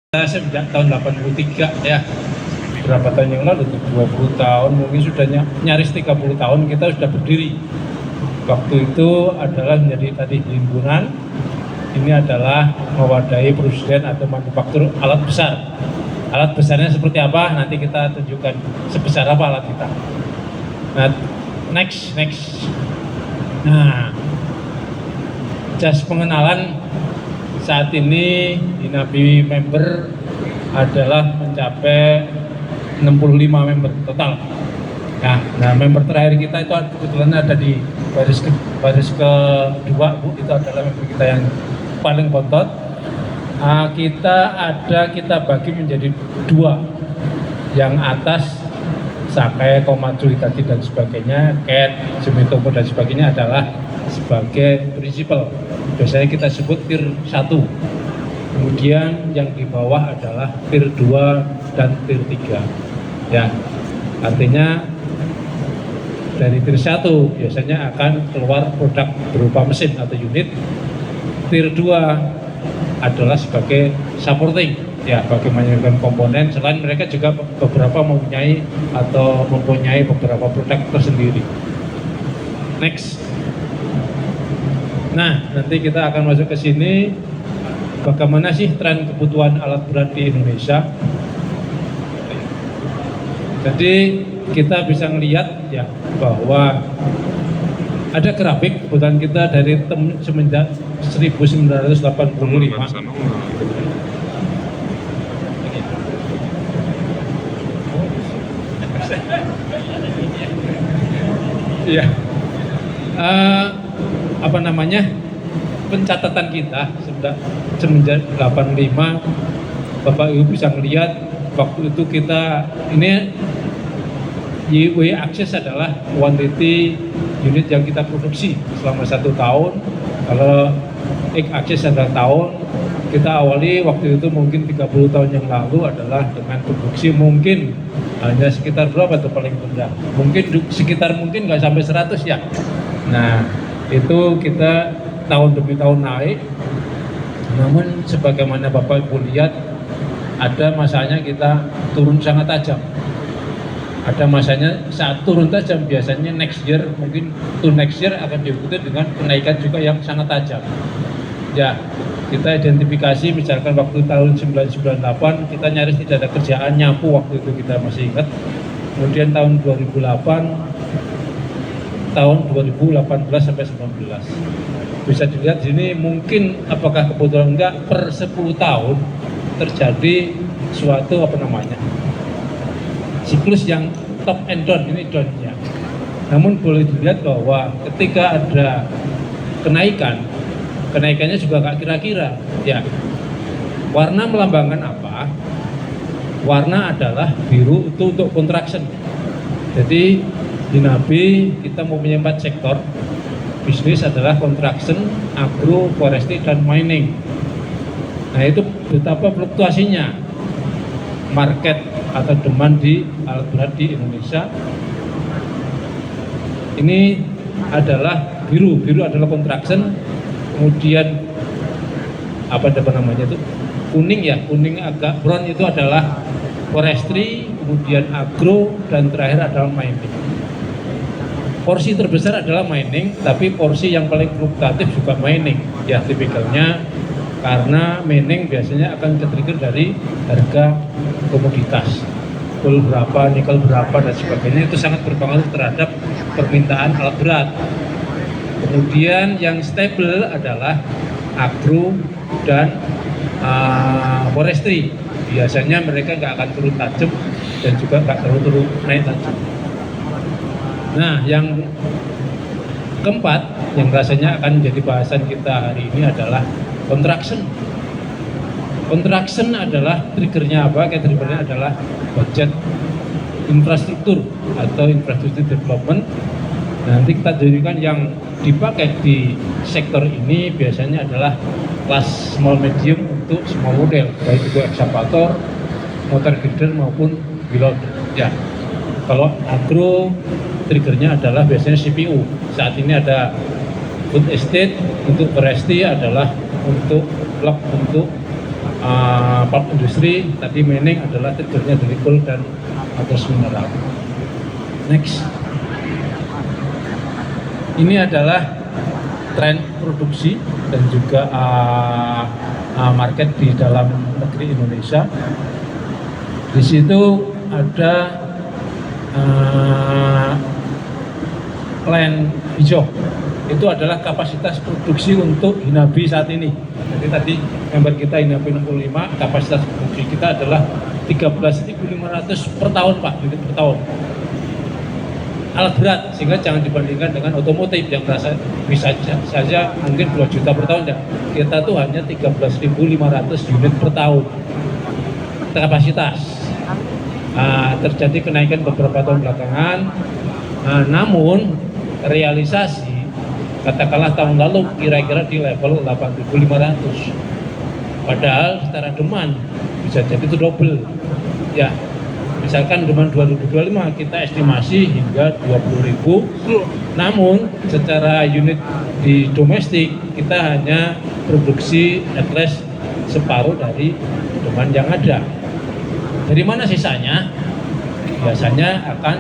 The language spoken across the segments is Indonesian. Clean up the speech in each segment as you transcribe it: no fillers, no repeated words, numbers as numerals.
Sejak tahun 83 ya, berapa tahun yang lalu, 20 tahun mungkin sudah nyaris 30 tahun kita sudah berdiri. Waktu itu adalah menjadi tadi himpunan, ini adalah mewadahi produsen atau manufaktur alat besar. Alat besarnya seperti apa, nanti kita tunjukkan sebesar apa alat kita. Nah, next. Nah, jas pengenalan saat ini Hinabi member adalah mencapai 65 member total. Nah, member terakhir kita itu kebetulan ada di baris kedua, Bu, itu adalah member kita yang paling bontot. Kita bagi menjadi dua, yang atas Sakai, Komatsu, Hitachi dan sebagainya, Cat, Sumitomo dan sebagainya adalah sebagai prinsipal. Biasanya kita sebut tier 1. Kemudian yang di bawah adalah tier 2 dan tier 3. Ya, artinya dari tier 1 biasanya akan keluar produk berupa mesin atau unit. Tier 2 adalah sebagai supporting, ya, bagi menyiapkan komponen. Selain mereka juga beberapa mempunyai beberapa produk tersendiri. Next. Nah, nanti kita akan masuk ke sini. Bagaimana sih tren kebutuhan alat berat di Indonesia? Jadi kita bisa melihat ya bahwa ada grafik kebutuhan kita dari semenjak 1985. Iya. Pencatatan kita semenjak 85, Bapak Ibu bisa melihat waktu itu kita ini YW Access adalah quantity unit yang kita produksi selama 1 tahun. Kalau X Access adalah tahun. Kita awali waktu itu mungkin 30 tahun yang lalu adalah dengan produksi mungkin hanya sekitar berapa tuh paling rendah? Mungkin nggak sampai 100 ya. Nah, itu kita tahun demi tahun naik. Namun sebagaimana Bapak Ibu lihat, ada masanya kita turun sangat tajam. Ada masanya saat turun tajam biasanya next year akan diikuti dengan kenaikan juga yang sangat tajam. Ya, kita identifikasi misalkan waktu tahun 1998 kita nyaris tidak ada kerjaan, nyapu waktu itu kita masih ingat. Kemudian tahun 2018 sampai 19 bisa dilihat sini, mungkin apakah kebetulan enggak, per 10 tahun terjadi suatu siklus yang top and down, ini down-nya. Namun boleh dilihat bahwa ketika ada kenaikannya juga nggak kira-kira ya. Warna melambangkan apa? Warna adalah biru, itu untuk contraction. Jadi di Hinabi kita mempunyai 4 sektor. Bisnis adalah construction, agro, forestry, dan mining. Nah, itu betapa fluktuasinya market atau demand di alat berat di Indonesia. Ini adalah biru adalah construction, kemudian kuning agak brown itu adalah forestry, kemudian agro, dan terakhir adalah mining. Porsi terbesar adalah mining, tapi porsi yang paling fluktuatif juga mining. Ya, tipikalnya karena mining biasanya akan ke-trigger dari harga komoditas. Coal berapa, nikel berapa, dan sebagainya, itu sangat berpengaruh terhadap permintaan alat berat. Kemudian yang stable adalah agro dan forestry. Biasanya mereka nggak akan turun tajam dan juga nggak terlalu turun naik tajam. Nah, yang keempat yang rasanya akan menjadi bahasan kita hari ini adalah contraction. Contraction adalah triggernya apa? Triggernya adalah budget infrastruktur atau infrastruktur development. Nanti kita jadikan yang dipakai di sektor ini biasanya adalah kelas small medium untuk semua model, baik itu ekskavator, motor grader maupun wheel loader. Ya, kalau agro triggernya adalah biasanya CPU. Saat ini ada food estate, untuk forestry adalah untuk blok untuk pulp industry, tadi mining adalah triggernya dari coal dan atas mineral. Next, ini adalah tren produksi dan juga market di dalam negeri Indonesia. Di situ ada land hijau, itu adalah kapasitas produksi untuk Hinabi saat ini. Jadi tadi member kita Hinabi 65, kapasitas produksi kita adalah 13.500 per tahun Pak, unit per tahun. Alat berat, sehingga jangan dibandingkan dengan otomotif yang bisa saja mungkin 2 juta per tahun ya. Kita tuh hanya 13.500 unit per tahun kapasitas. Terjadi kenaikan beberapa tahun belakangan, namun realisasi katakanlah tahun lalu kira-kira di level 8.500, padahal secara demand bisa jadi itu double ya. Misalkan demand 2025 kita estimasi hingga 20.000, namun secara unit di domestik kita hanya produksi at least separuh dari demand yang ada. Dari mana sisanya? Biasanya akan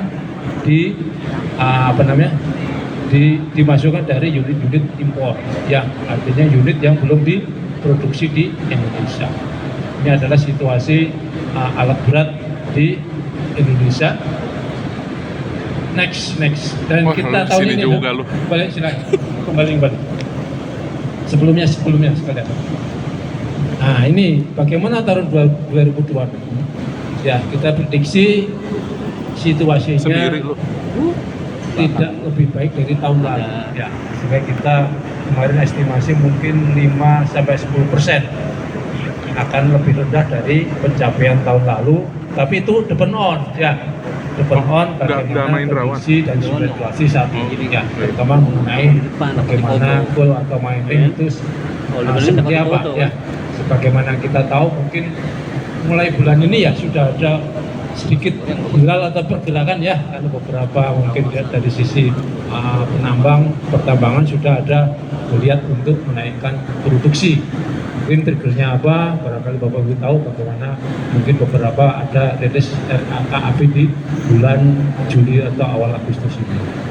dimasukkan dari unit-unit impor, yang artinya unit yang belum diproduksi di Indonesia. Ini adalah situasi alat berat di Indonesia. Next. Dan kita tahun ini juga balik, silakan kembali. Sebelumnya sekalian. Nah, ini bagaimana tahun 2020? Ya, kita prediksi situasinya tidak lebih baik dari tahun lalu. Ya, sehingga kita kemarin estimasi mungkin 5-10% akan lebih rendah dari pencapaian tahun lalu. Tapi itu depend on ya, bagaimana kondisi dan situasi saat ini ya, terutama mengenai bagaimana coal atau mining itu seperti apa ya. Sebagaimana kita tahu mungkin mulai bulan ini ya sudah ada sedikit hilal atau pergerakan ya, karena beberapa mungkin dari sisi pertambangan sudah ada melihat untuk menaikkan produksi. Mungkin triggernya apa, barangkali Bapak Ibu tahu bagaimana mungkin beberapa ada rilis RAKAP di bulan Juli atau awal Agustus ini.